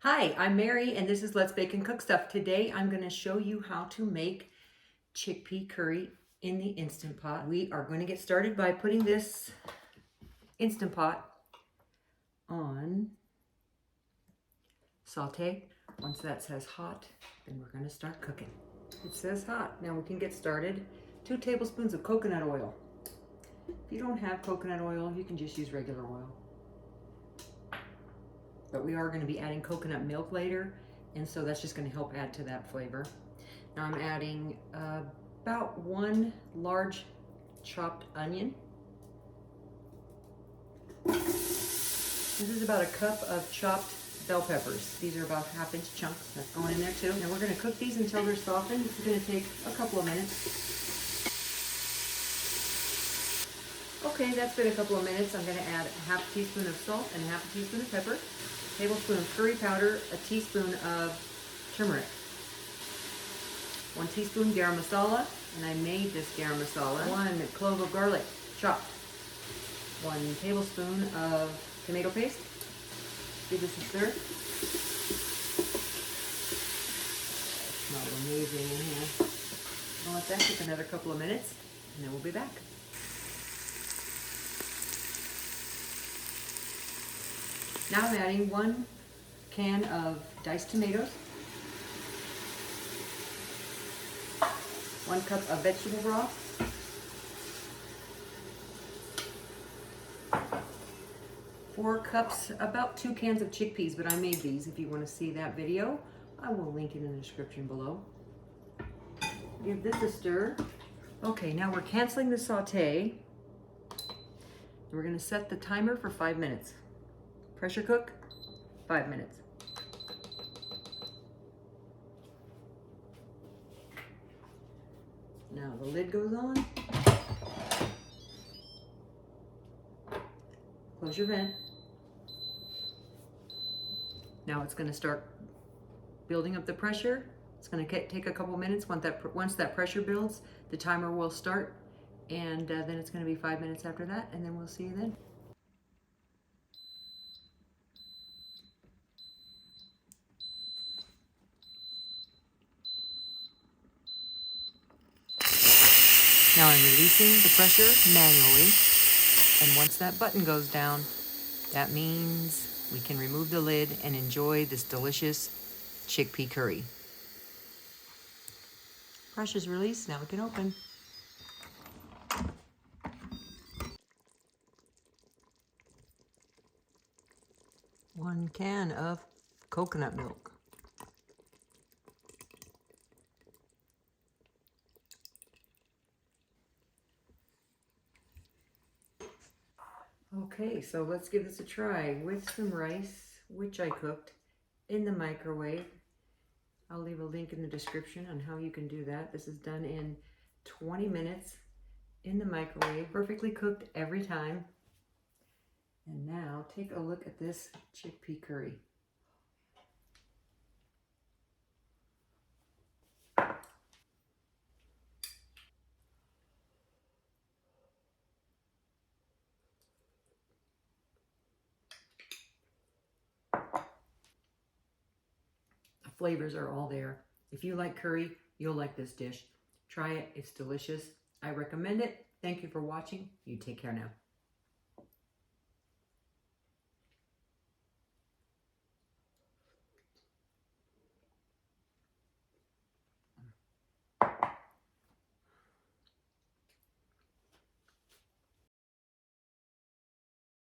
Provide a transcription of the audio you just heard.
Hi, I'm Mary and this is Let's Bake and Cook Stuff. Today I'm going to show you how to make chickpea curry in the Instant Pot. We are going to get started by putting this Instant Pot on saute. Once that says hot, then we're going to start cooking. It says hot. Now we can get started. 2 tablespoons of coconut oil. If you don't have coconut oil, you can just use regular oil. But we are going to be adding coconut milk later, and so that's just going to help add to that flavor. Now I'm adding about 1 large chopped onion. This is about a cup of chopped bell peppers. These are about 1/2-inch chunks. That's going in there too. And we're going to cook these until they're softened. This is going to take a couple of minutes. Okay, that's been a couple of minutes. I'm going to add 1/2 teaspoon of salt and 1/2 teaspoon of pepper. Tablespoon of curry powder, a teaspoon of turmeric, 1 teaspoon garam masala, and I made this garam masala, 1 clove of garlic chopped, 1 tablespoon of tomato paste. Give this a stir. Smells amazing in here. I'll let that cook another couple of minutes, and then we'll be back. Now I'm adding 1 can of diced tomatoes, 1 cup of vegetable broth, 4 cups, about 2 cans of chickpeas, but I made these. If you want to see that video, I will link it in the description below. Give this a stir. Okay, now we're canceling the saute. We're going to set the timer for 5 minutes. Pressure cook, 5 minutes. Now the lid goes on. Close your vent. Now it's going to start building up the pressure. It's going to take a couple minutes. Once that pressure builds, the timer will start, and then it's going to be 5 minutes after that, and then we'll see you then. Now I'm releasing the pressure manually, and once that button goes down, that means we can remove the lid and enjoy this delicious chickpea curry. Pressure's released, now we can open. One can of coconut milk. Okay, so let's give this a try with some rice, which I cooked in the microwave. I'll leave a link in the description on how you can do that. This is done in 20 minutes in the microwave, perfectly cooked every time. And now take a look at this chickpea curry. Flavors are all there. If you like curry, you'll like this dish. Try it, it's delicious. I recommend it. Thank you for watching. You take care now.